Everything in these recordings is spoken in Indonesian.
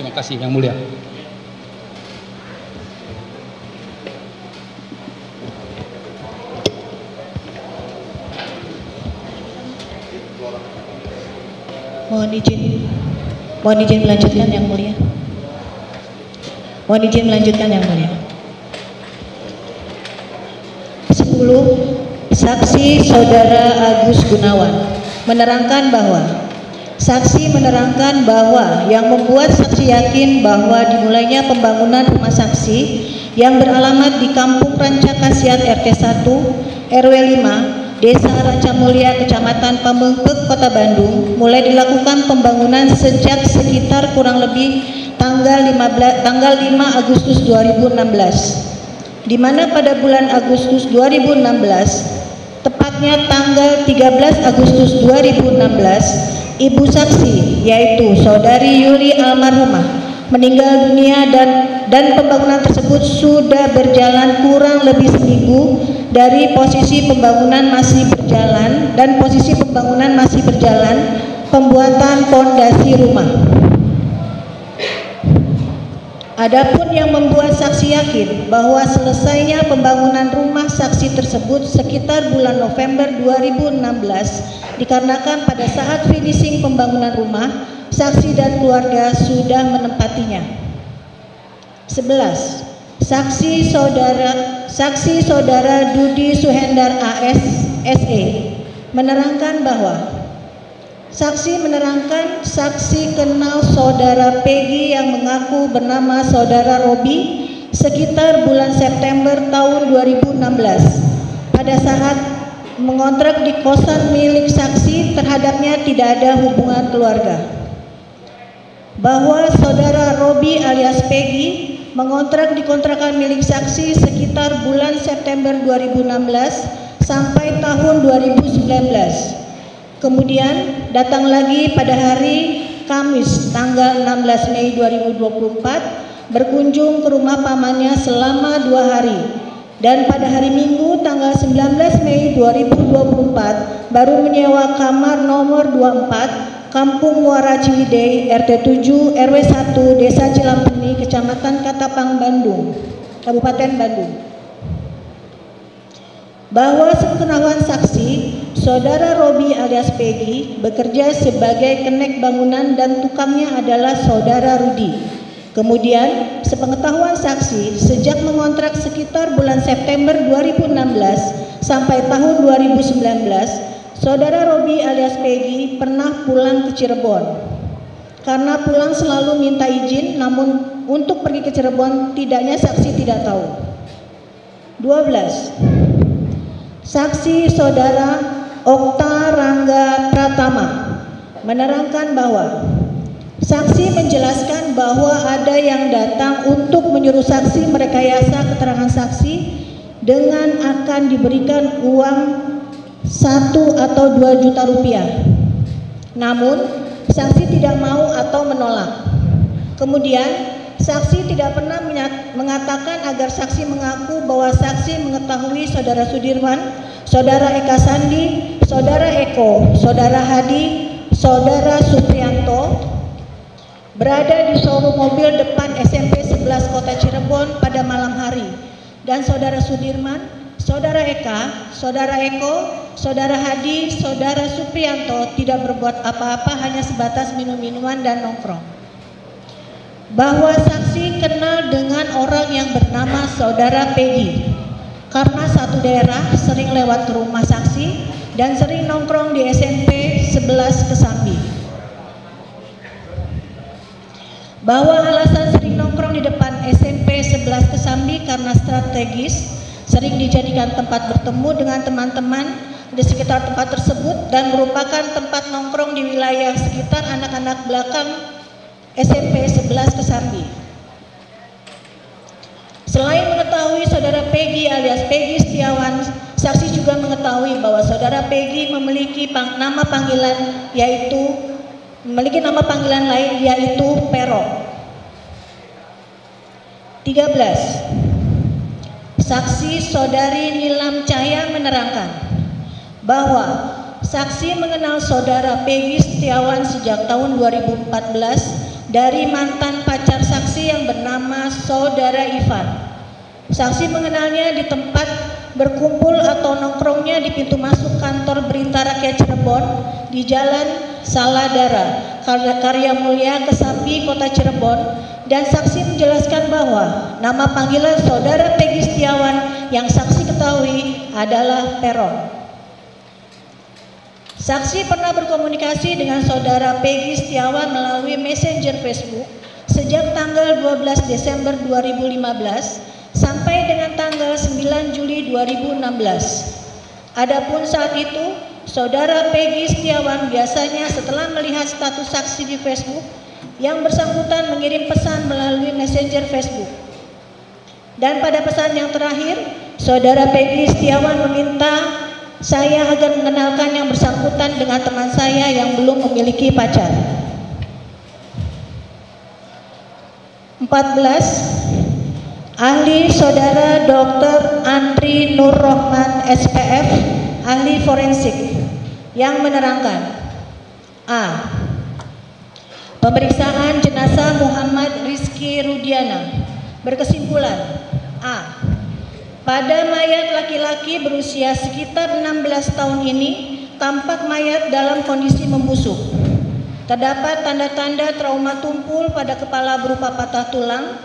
Terima kasih Yang Mulia. Mohon izin melanjutkan Yang Mulia. Mohon izin melanjutkan Yang Mulia. 10. Saksi Saudara Agus Gunawan menerangkan bahwa yang membuat saksi yakin bahwa dimulainya pembangunan rumah saksi yang beralamat di Kampung Rancakasiat RT 1 RW 5 Desa Rancamulya, Kecamatan Pamengpek, Kota Bandung, mulai dilakukan pembangunan sejak sekitar kurang lebih tanggal 5 Agustus 2016, di mana pada bulan Agustus 2016, tepatnya tanggal 13 Agustus 2016, ibu saksi yaitu Saudari Yuli almarhumah meninggal dunia dan pembangunan tersebut sudah berjalan kurang lebih seminggu dari posisi pembangunan masih berjalan pembuatan pondasi rumah. Adapun yang membuat saksi yakin bahwa selesainya pembangunan rumah saksi tersebut sekitar bulan November 2016 dikarenakan pada saat finishing pembangunan rumah, saksi dan keluarga sudah menempatinya. 11. Saksi Saudara Dudi Suhendar AS SE menerangkan saksi kenal Saudara Peggy yang mengaku bernama Saudara Robi sekitar bulan September tahun 2016 pada saat mengontrak di kosan milik saksi, terhadapnya tidak ada hubungan keluarga. Bahwa Saudara Robi alias Peggy mengontrak di kontrakan milik saksi sekitar bulan September 2016 sampai tahun 2019. Kemudian datang lagi pada hari Kamis tanggal 16 Mei 2024 berkunjung ke rumah pamannya selama 2 hari, dan pada hari Minggu tanggal 19 Mei 2024 baru menyewa kamar nomor 24 Kampung Muara Ciwidey RT 7 RW 1 Desa Cilampeni Kecamatan Katapang Bandung, Kabupaten Bandung. Bahwa sepengetahuan saksi, Saudara Robi alias Peggy bekerja sebagai kenek bangunan dan tukangnya adalah Saudara Rudi. Kemudian, sepengetahuan saksi, sejak mengontrak sekitar bulan September 2016 sampai tahun 2019, Saudara Robi alias Peggy pernah pulang ke Cirebon. Karena pulang selalu minta izin, namun untuk pergi ke Cirebon tidaknya saksi tidak tahu. 12. Saksi Saudara Okta Rangga Pratama menerangkan bahwa saksi menjelaskan bahwa ada yang datang untuk menyuruh saksi merekayasa keterangan saksi dengan akan diberikan uang 1 atau 2 juta rupiah. Namun saksi tidak mau atau menolak. Kemudian saksi tidak pernah mengatakan agar saksi mengaku bahwa saksi mengetahui Saudara Sudirman, Saudara Eka Sandi, Saudara Eko, Saudara Hadi, Saudara Suprianto berada di showroom mobil depan SMP 11 Kota Cirebon pada malam hari, dan Saudara Sudirman, Saudara Eka, Saudara Eko, Saudara Hadi, Saudara Suprianto tidak berbuat apa-apa, hanya sebatas minum-minuman dan nongkrong. Bahwa saksi kenal dengan orang yang bernama Saudara Peggy karena satu daerah, sering lewat ke rumah saksi dan sering nongkrong di SMP 11 Kesambi. Bahwa alasan sering nongkrong di depan SMP 11 Kesambi karena strategis, sering dijadikan tempat bertemu dengan teman-teman di sekitar tempat tersebut dan merupakan tempat nongkrong di wilayah sekitar anak-anak belakang SMP 11 Kesambi. Selain mengetahui Saudara Peggy alias Peggy Setiawan, saksi juga mengetahui bahwa Saudara Peggy memiliki nama panggilan lain yaitu Pero. 13. Saksi Saudari Nilam Cahya menerangkan bahwa saksi mengenal Saudara Peggy Setiawan sejak tahun 2014 dari mantan pacar saksi yang bernama Saudara Ivan. Saksi mengenalnya di tempat berkumpul atau nongkrongnya di pintu masuk kantor Berita Rakyat Cirebon di Jalan Saladara, Karya Mulia, Kesambi, Kota Cirebon, dan saksi menjelaskan bahwa nama panggilan Saudara Peggy Setiawan yang saksi ketahui adalah Peron. Saksi pernah berkomunikasi dengan Saudara Peggy Setiawan melalui Messenger Facebook sejak tanggal 12 Desember 2015 sampai dengan tanggal 9 Juli 2016. Adapun saat itu, Saudara Peggy Setiawan biasanya setelah melihat status saksi di Facebook, yang bersangkutan mengirim pesan melalui Messenger Facebook. Dan pada pesan yang terakhir, Saudara Peggy Setiawan meminta saya agar mengenalkan yang bersangkutan dengan teman saya yang belum memiliki pacar. 14. Ahli Saudara Dr. Andri Nur Rohman SPF, ahli forensik, yang menerangkan: A. Pemeriksaan jenazah Muhammad Rizky Rudiana berkesimpulan: A. Pada mayat laki-laki berusia sekitar 16 tahun ini tampak mayat dalam kondisi membusuk. Terdapat tanda-tanda trauma tumpul pada kepala berupa patah tulang,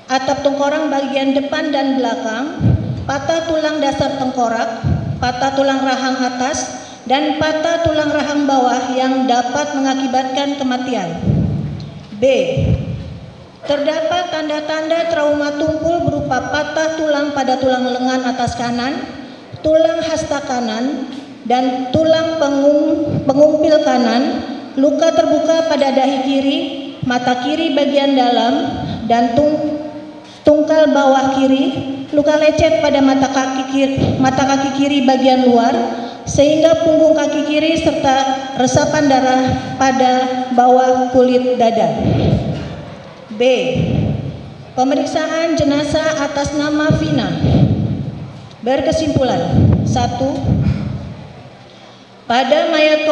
atap tengkorak bagian depan dan belakang, patah tulang dasar tengkorak, patah tulang rahang atas, dan patah tulang rahang bawah yang dapat mengakibatkan kematian. B. Terdapat tanda-tanda trauma tumpul berupa patah tulang pada tulang lengan atas kanan, tulang hasta kanan, dan tulang pengumpil kanan, luka terbuka pada dahi kiri, mata kiri bagian dalam, dan tungkal bawah kiri, luka lecet pada mata kaki kiri bagian luar, sehingga punggung kaki kiri serta resapan darah pada bawah kulit dada. B. Pemeriksaan jenazah atas nama Vina berkesimpulan: 1. Pada mayat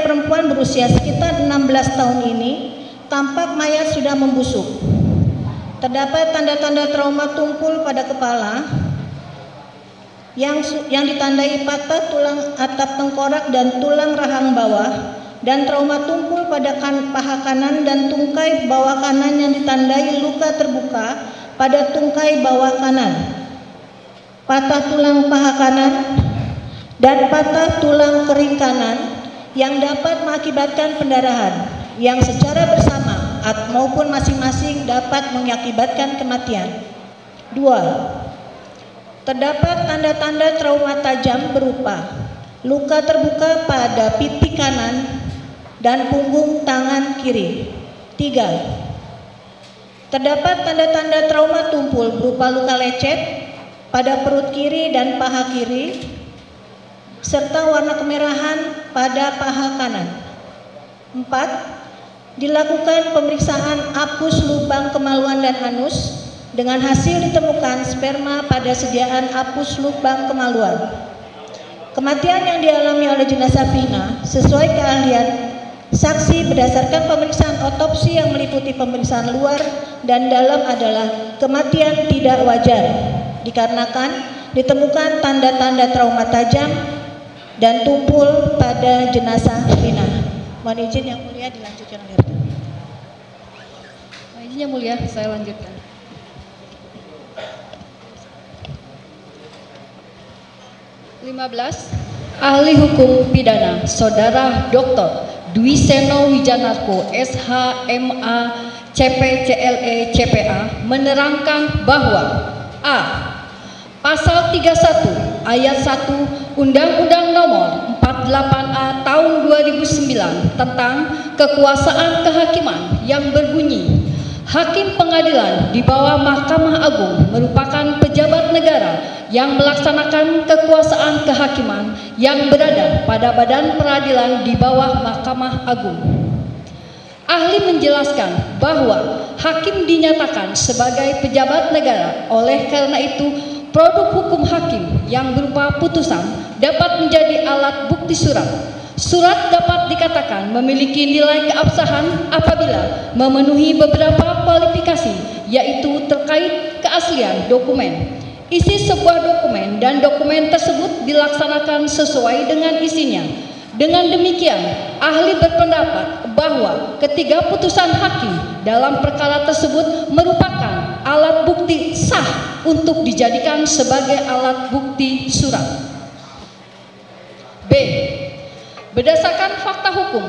perempuan berusia sekitar 16 tahun ini tampak mayat sudah membusuk. Terdapat tanda-tanda trauma tumpul pada kepala yang ditandai patah tulang atap tengkorak dan tulang rahang bawah, dan trauma tumpul pada paha kanan dan tungkai bawah kanan yang ditandai luka terbuka pada tungkai bawah kanan, patah tulang paha kanan, dan patah tulang kering kanan yang dapat mengakibatkan pendarahan yang secara bersama maupun masing-masing dapat mengakibatkan kematian. 2. Terdapat tanda-tanda trauma tajam berupa luka terbuka pada pipi kanan dan punggung tangan kiri. 3. Terdapat tanda-tanda trauma tumpul berupa luka lecet pada perut kiri dan paha kiri, serta warna kemerahan pada paha kanan. 4. Dilakukan pemeriksaan apus lubang kemaluan dan anus, dengan hasil ditemukan sperma pada sediaan apus lubang kemaluan. Kematian yang dialami oleh jenazah Vina sesuai keahlian saksi berdasarkan pemeriksaan otopsi yang meliputi pemeriksaan luar dan dalam adalah kematian tidak wajar, dikarenakan ditemukan tanda-tanda trauma tajam dan tumpul pada jenazah Vina. Mohon izin yang mulia dilanjutkan oleh rekan. Mohon izin yang mulia, saya lanjutkan. Ahli Hukum Pidana Saudara Dr. Dwi Seno Wijanarko SHMA CPCLE CPA menerangkan bahwa A. Pasal 31 ayat 1 Undang-Undang Nomor 48A Tahun 2009 tentang kekuasaan kehakiman yang berbunyi, Hakim pengadilan di bawah Mahkamah Agung merupakan pejabat negara yang melaksanakan kekuasaan kehakiman yang berada pada badan peradilan di bawah Mahkamah Agung. Ahli menjelaskan bahwa hakim dinyatakan sebagai pejabat negara, oleh karena itu produk hukum hakim yang berupa putusan dapat menjadi alat bukti surat. Surat dapat dikatakan memiliki nilai keabsahan apabila memenuhi beberapa kualifikasi, yaitu terkait keaslian dokumen, isi sebuah dokumen, dan dokumen tersebut dilaksanakan sesuai dengan isinya. Dengan demikian, ahli berpendapat bahwa ketiga putusan hakim dalam perkara tersebut merupakan alat bukti sah untuk dijadikan sebagai alat bukti surat. B. Berdasarkan fakta hukum,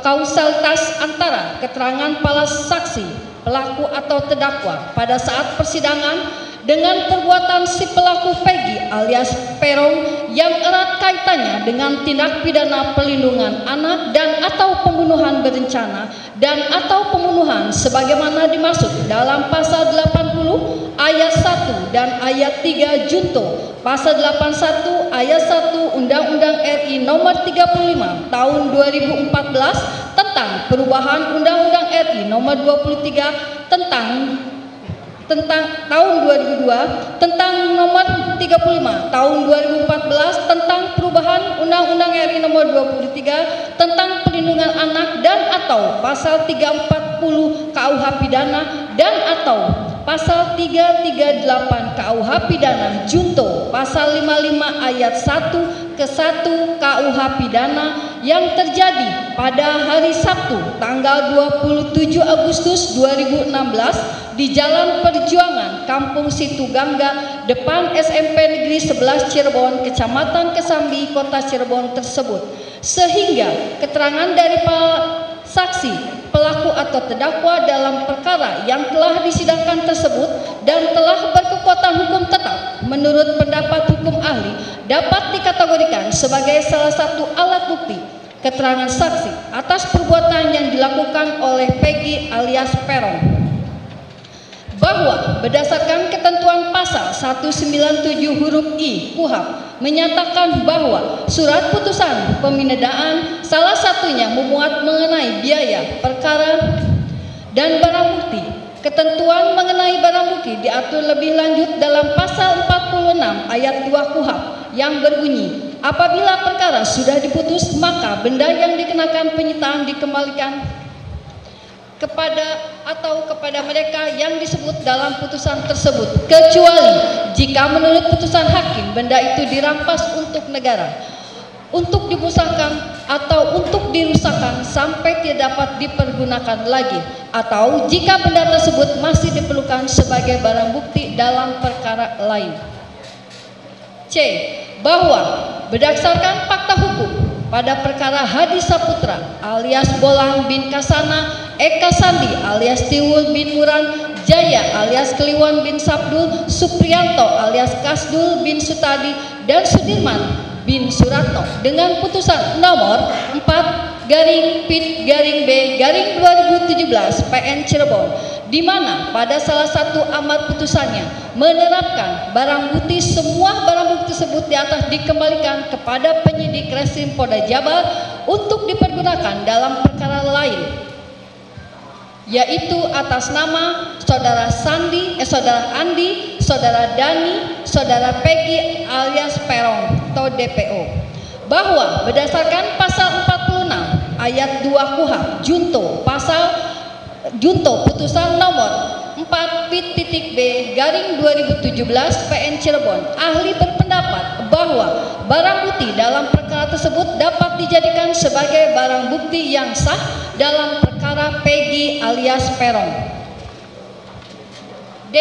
kausalitas antara keterangan para saksi, pelaku atau terdakwa pada saat persidangan dengan perbuatan si pelaku Peggy alias Peron yang erat kaitannya dengan tindak pidana perlindungan anak dan atau pembunuhan berencana dan atau pembunuhan sebagaimana dimaksud dalam pasal 80 ayat 1 dan ayat 3 junto pasal 81 ayat 1 Undang-Undang RI nomor 35 tahun 2014 tentang perubahan Undang-Undang RI nomor 23 tentang tahun 2002 tentang nomor 35 tahun 2014 tentang perubahan Undang-Undang RI nomor 23 tentang perlindungan anak dan atau pasal 340 KUH pidana dan atau pasal 338 KUH pidana junto pasal 55 ayat 1 ke 1 KUH pidana yang terjadi pada hari Sabtu tanggal 27 Agustus 2016 di Jalan Perjuangan Kampung Situgangga depan SMP Negeri 11 Cirebon, Kecamatan Kesambi, Kota Cirebon tersebut, sehingga keterangan dari saksi, pelaku atau terdakwa dalam perkara yang telah disidangkan tersebut dan telah berkekuatan hukum tetap menurut pendapat hukum ahli dapat dikategorikan sebagai salah satu alat bukti keterangan saksi atas perbuatan yang dilakukan oleh Peggy alias Peron, bahwa berdasarkan ketentuan pasal 197 huruf I KUHP menyatakan bahwa surat putusan pemindahan salah satunya memuat mengenai biaya perkara dan barang bukti. Ketentuan mengenai barang bukti diatur lebih lanjut dalam pasal 46 ayat 2 KUHP yang berbunyi, apabila perkara sudah diputus maka benda yang dikenakan penyitaan dikembalikan kepada mereka yang disebut dalam putusan tersebut, kecuali jika menurut putusan hakim benda itu dirampas untuk negara, untuk dimusnahkan atau untuk dirusakkan sampai tidak dapat dipergunakan lagi, atau jika benda tersebut masih diperlukan sebagai barang bukti dalam perkara lain. C. Bahwa berdasarkan fakta hukum pada perkara Hadi Saputra alias Bolang bin Kasana, Eka Sandi alias Tiwul bin Muran, Jaya alias Kliwon bin Sabdul, Supriyanto alias Kasdul bin Sutadi, dan Sudirman bin Suratno dengan putusan nomor 4/Pit/B/2017 PN Cirebon, di mana pada salah satu amar putusannya menerapkan barang bukti, semua barang bukti tersebut di atas dikembalikan kepada penyidik Reskrim Polda Jabar untuk dipergunakan dalam perkara lain, yaitu atas nama saudara saudara Andi, saudara Dani, saudara Peggy alias Peron atau DPO, bahwa berdasarkan pasal 46 ayat 2 KUHP junto putusan nomor 4/B/2017 PN Cirebon, ahli berpendapat bahwa barang bukti dalam perkara tersebut dapat dijadikan sebagai barang bukti yang sah dalam perkara Peggy alias Peron. D.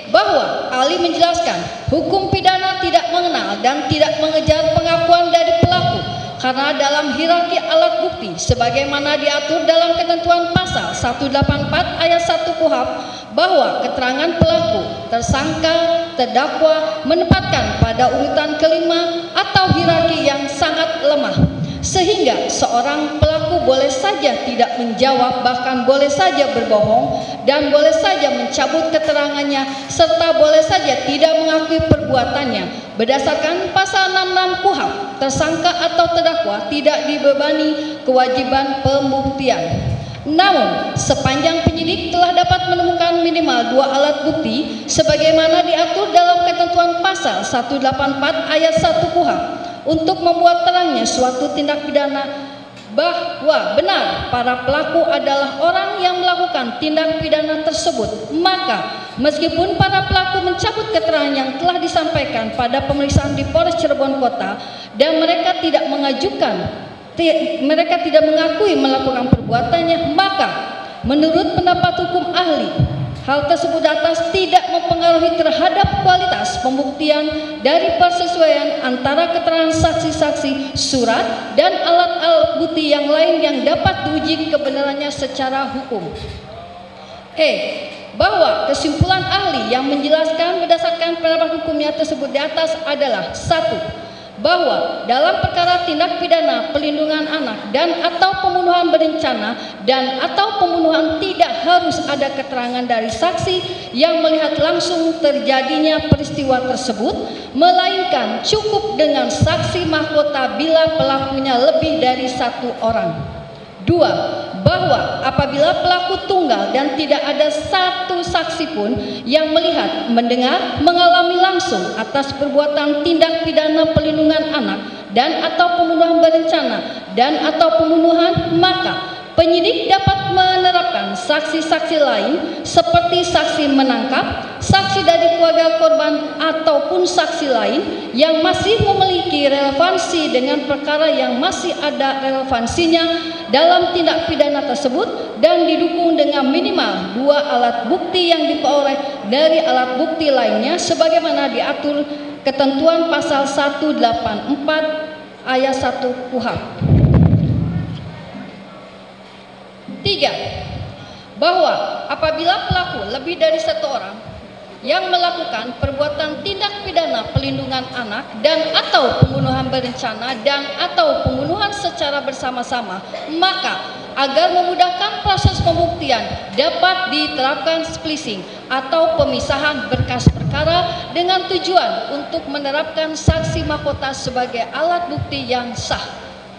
Bahwa ahli menjelaskan hukum pidana tidak mengenal dan tidak mengejar pengakuan dari pelaku, karena dalam hierarki alat bukti sebagaimana diatur dalam ketentuan pasal 184 ayat 1 KUHP bahwa keterangan pelaku, tersangka, terdakwa menempatkan pada urutan kelima atau hierarki yang sangat lemah, sehingga seorang pelaku boleh saja tidak menjawab, bahkan boleh saja berbohong dan boleh saja mencabut keterangannya, serta boleh saja tidak mengakui perbuatannya. Berdasarkan pasal 66 KUHP, tersangka atau terdakwa tidak dibebani kewajiban pembuktian. Namun, sepanjang penyidik telah dapat menemukan minimal 2 alat bukti sebagaimana diatur dalam ketentuan pasal 184 ayat 1 KUHP untuk membuat terangnya suatu tindak pidana bahwa benar para pelaku adalah orang yang melakukan tindak pidana tersebut, maka meskipun para pelaku mencabut keterangan yang telah disampaikan pada pemeriksaan di Polres Cirebon Kota dan mereka tidak mengakui melakukan perbuatannya, maka menurut pendapat hukum ahli, hal tersebut atas tidak mempengaruhi terhadap kualitas pembuktian dari persesuaian antara keterangan saksi-saksi, surat, dan alat-alat bukti yang lain yang dapat diuji kebenarannya secara hukum. Bahwa kesimpulan ahli yang menjelaskan berdasarkan pendapat hukumnya tersebut di atas adalah: 1. Bahwa dalam perkara tindak pidana pelindungan anak dan atau pembunuhan berencana dan atau pembunuhan tidak harus ada keterangan dari saksi yang melihat langsung terjadinya peristiwa tersebut, melainkan cukup dengan saksi mahkota bila pelakunya lebih dari satu orang. 2. Bahwa apabila pelaku tunggal dan tidak ada satu saksi pun yang melihat, mendengar, mengalami langsung atas perbuatan tindak pidana pelindungan anak dan atau pembunuhan berencana dan atau pembunuhan, maka penyidik dapat menerapkan saksi-saksi lain seperti saksi menangkap, saksi dari keluarga korban ataupun saksi lain yang masih memiliki relevansi dengan perkara yang masih ada relevansinya dalam tindak pidana tersebut dan didukung dengan minimal 2 alat bukti yang diperoleh dari alat bukti lainnya sebagaimana diatur ketentuan pasal 184 ayat 1 KUHP. 3. Bahwa apabila pelaku lebih dari satu orang yang melakukan perbuatan tindak pidana pelindungan anak dan atau pembunuhan berencana dan atau pembunuhan secara bersama-sama, maka agar memudahkan proses pembuktian dapat diterapkan splicing atau pemisahan berkas perkara dengan tujuan untuk menerapkan saksi mahkota sebagai alat bukti yang sah.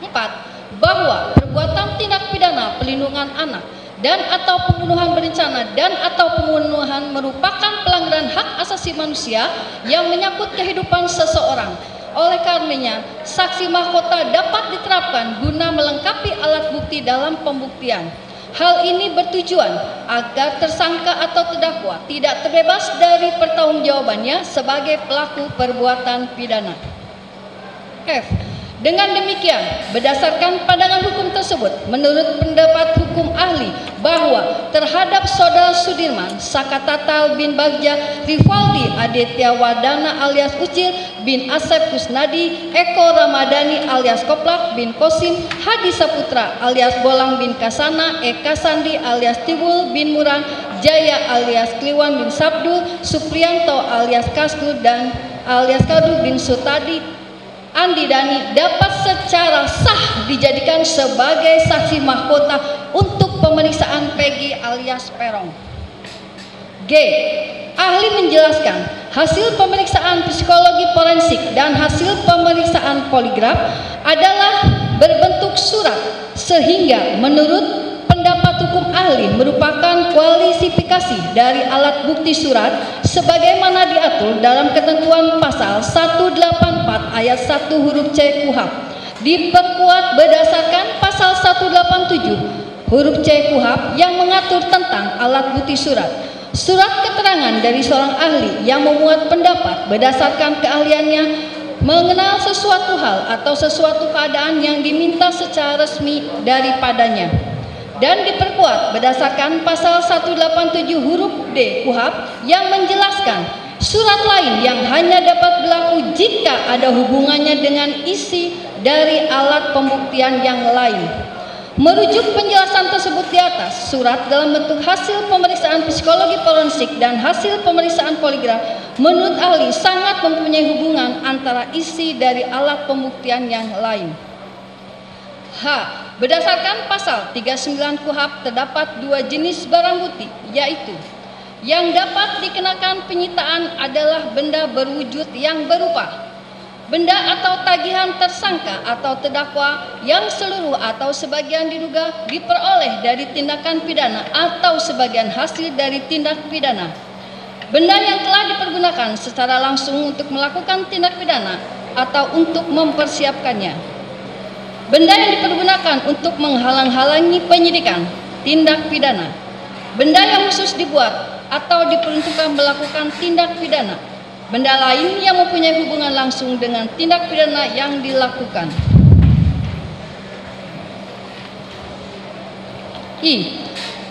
4. Bahwa perbuatan tindak pidana pelindungan anak dan atau pembunuhan berencana dan atau pembunuhan merupakan pelanggaran hak asasi manusia yang menyangkut kehidupan seseorang. Oleh karenanya, saksi mahkota dapat diterapkan guna melengkapi alat bukti dalam pembuktian. Hal ini bertujuan agar tersangka atau terdakwa tidak terbebas dari pertanggungjawabannya sebagai pelaku perbuatan pidana. F. Dengan demikian, berdasarkan pandangan hukum tersebut, menurut pendapat hukum ahli bahwa terhadap saudara Sudirman Sakatatal bin Bagja Rivaldi Aditya Wardana alias Ucil bin Asep Kusnadi, Eko Ramadhani alias Koplak bin Kosim, Hadi Saputra alias Bolang bin Kasana, Eka Sandi alias Tibul bin Muran, Jaya alias Kliwan bin Sabdul, Supriyanto alias Kasdu dan alias Kadu bin Sutadi Andi Dani dapat secara sah dijadikan sebagai saksi mahkota untuk pemeriksaan Peggy alias Peron. G. Ahli menjelaskan hasil pemeriksaan psikologi forensik dan hasil pemeriksaan poligraf adalah berbentuk surat sehingga menurut pendapat hukum ahli merupakan kualifikasi dari alat bukti surat sebagaimana diatur dalam ketentuan pasal 184 ayat 1 huruf C KUHP, diperkuat berdasarkan pasal 187 huruf C KUHP yang mengatur tentang alat bukti surat. Surat keterangan dari seorang ahli yang memuat pendapat berdasarkan keahliannya mengenal sesuatu hal atau sesuatu keadaan yang diminta secara resmi daripadanya, dan diperkuat berdasarkan pasal 187 huruf D KUHP yang menjelaskan surat lain yang hanya dapat berlaku jika ada hubungannya dengan isi dari alat pembuktian yang lain. Merujuk penjelasan tersebut di atas, surat dalam bentuk hasil pemeriksaan psikologi forensik dan hasil pemeriksaan poligraf menurut ahli sangat mempunyai hubungan antara isi dari alat pembuktian yang lain. H. Berdasarkan pasal 39 KUHP terdapat 2 jenis barang bukti, yaitu yang dapat dikenakan penyitaan adalah benda berwujud yang berupa benda atau tagihan tersangka atau terdakwa yang seluruh atau sebagian diduga diperoleh dari tindakan pidana atau sebagian hasil dari tindak pidana. Benda yang telah dipergunakan secara langsung untuk melakukan tindak pidana atau untuk mempersiapkannya. Benda yang dipergunakan untuk menghalang-halangi penyidikan tindak pidana. Benda yang khusus dibuat atau diperuntukkan melakukan tindak pidana. Benda lain yang mempunyai hubungan langsung dengan tindak pidana yang dilakukan.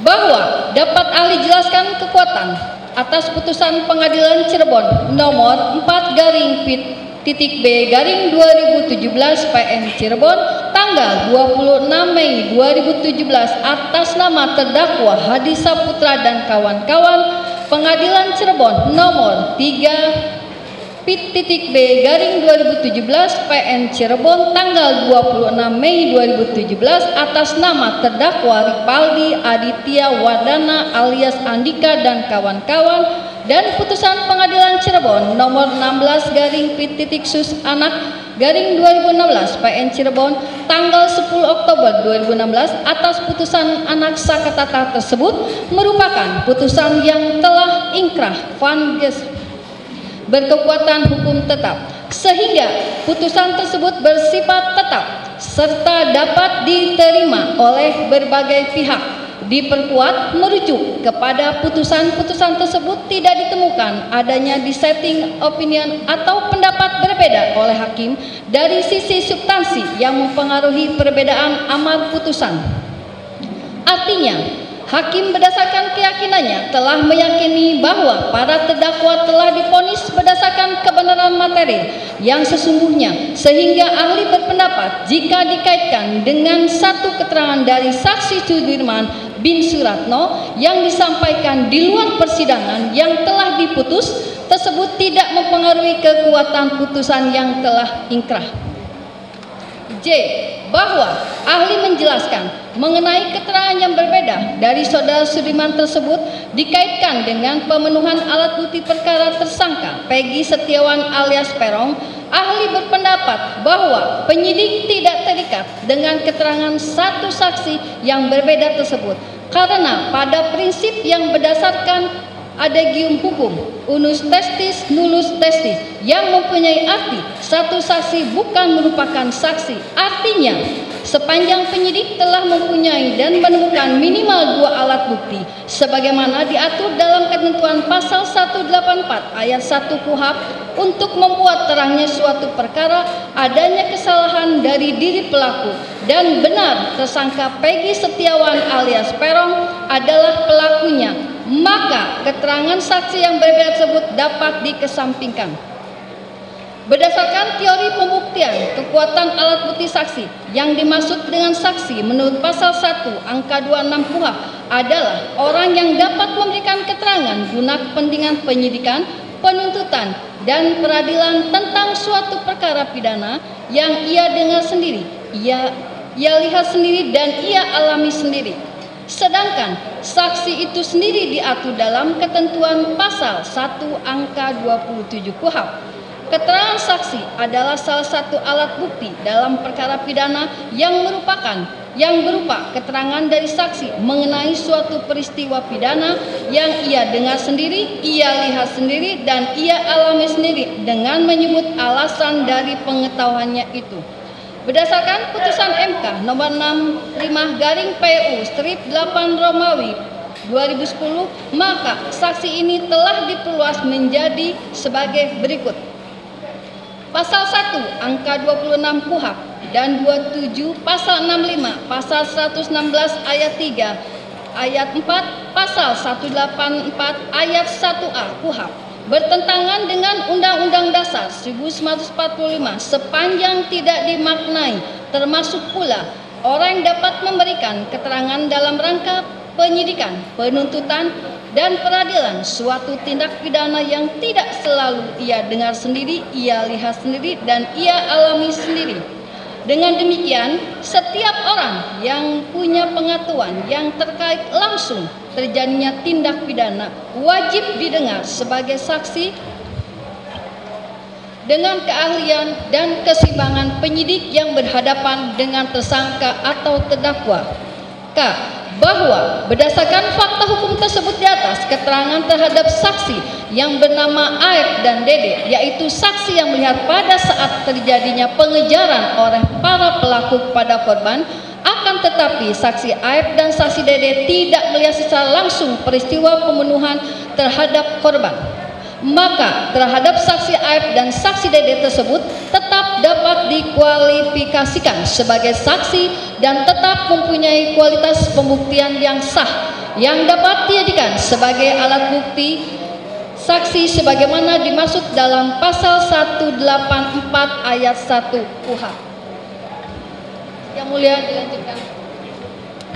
Bahwa dapat ahli jelaskan kekuatan atas putusan Pengadilan Cirebon nomor 4-P-B-2017 PN Cirebon tanggal 26 Mei 2017 atas nama terdakwa Hadi Saputra dan kawan-kawan. Pengadilan Cirebon nomor 3-P-B-2017 PN Cirebon tanggal 26 Mei 2017 atas nama terdakwa Ripaldi Aditya Wardana alias Andika dan kawan-kawan, dan putusan Pengadilan Cirebon nomor 16-Sus-Anak-2016 PN Cirebon tanggal 10 Oktober 2016 atas putusan anak Sakatata tersebut merupakan putusan yang telah inkrah van geus berkekuatan hukum tetap, sehingga putusan tersebut bersifat tetap serta dapat diterima oleh berbagai pihak. Diperkuat merujuk kepada putusan-putusan tersebut tidak ditemukan adanya dissenting opinion atau pendapat berbeda oleh hakim dari sisi substansi yang mempengaruhi perbedaan amar putusan. Artinya, hakim berdasarkan keyakinannya telah meyakini bahwa para terdakwa telah divonis berdasarkan kebenaran materi yang sesungguhnya, sehingga ahli berpendapat jika dikaitkan dengan satu keterangan dari saksi Sudirman bin Suratno yang disampaikan di luar persidangan yang telah diputus tersebut tidak mempengaruhi kekuatan putusan yang telah inkrah. Bahwa ahli menjelaskan mengenai keterangan yang berbeda dari saudara Sudirman tersebut dikaitkan dengan pemenuhan alat bukti perkara tersangka Peggy Setiawan alias Peron. Ahli berpendapat bahwa penyidik tidak terikat dengan keterangan satu saksi yang berbeda tersebut karena pada prinsip yang berdasarkan adagium hukum unus testis nullus testis yang mempunyai arti satu saksi bukan merupakan saksi. Artinya, sepanjang penyidik telah mempunyai dan menemukan minimal 2 alat bukti sebagaimana diatur dalam ketentuan pasal 184 ayat 1 KUHP untuk membuat terangnya suatu perkara adanya kesalahan dari diri pelaku dan benar tersangka Peggy Setiawan alias Peron adalah pelakunya, maka keterangan saksi yang berbeda tersebut dapat dikesampingkan. Berdasarkan teori pembuktian kekuatan alat bukti saksi, yang dimaksud dengan saksi menurut pasal 1 angka 26 KUHP adalah orang yang dapat memberikan keterangan guna kepentingan penyidikan, penuntutan, dan peradilan tentang suatu perkara pidana yang ia dengar sendiri, ia lihat sendiri, dan ia alami sendiri. Sedangkan saksi itu sendiri diatur dalam ketentuan pasal 1 angka 27 KUHP. Keterangan saksi adalah salah satu alat bukti dalam perkara pidana yang berupa keterangan dari saksi mengenai suatu peristiwa pidana yang ia dengar sendiri, ia lihat sendiri, dan ia alami sendiri dengan menyebut alasan dari pengetahuannya itu. Berdasarkan putusan MK nomor 65/PU/8 Romawi 2010, maka saksi ini telah diperluas menjadi sebagai berikut. Pasal 1 angka 26 KUHP dan 27 pasal 65 pasal 116 ayat 3 ayat 4 pasal 184 ayat 1A KUHP bertentangan dengan Undang-Undang Dasar 1945 sepanjang tidak dimaknai, termasuk pula orang yang dapat memberikan keterangan dalam rangka penyidikan, penuntutan, dan peradilan suatu tindak pidana yang tidak selalu ia dengar sendiri, ia lihat sendiri, dan ia alami sendiri. Dengan demikian, setiap orang yang punya pengetahuan yang terkait langsung terjadinya tindak pidana wajib didengar sebagai saksi dengan keahlian dan keseimbangan penyidik yang berhadapan dengan tersangka atau terdakwa. bahwa berdasarkan fakta hukum tersebut di atas, keterangan terhadap saksi yang bernama Aep dan Dede, yaitu saksi yang melihat pada saat terjadinya pengejaran oleh para pelaku kepada korban, akan tetapi saksi Aep dan saksi Dede tidak melihat secara langsung peristiwa pembunuhan terhadap korban. Maka terhadap saksi Aep dan saksi Dede tersebut tetap dapat dikualifikasikan sebagai saksi dan tetap mempunyai kualitas pembuktian yang sah yang dapat dijadikan sebagai alat bukti saksi sebagaimana dimaksud dalam pasal 184 ayat 1 KUHP. Yang mulia dilanjutkan.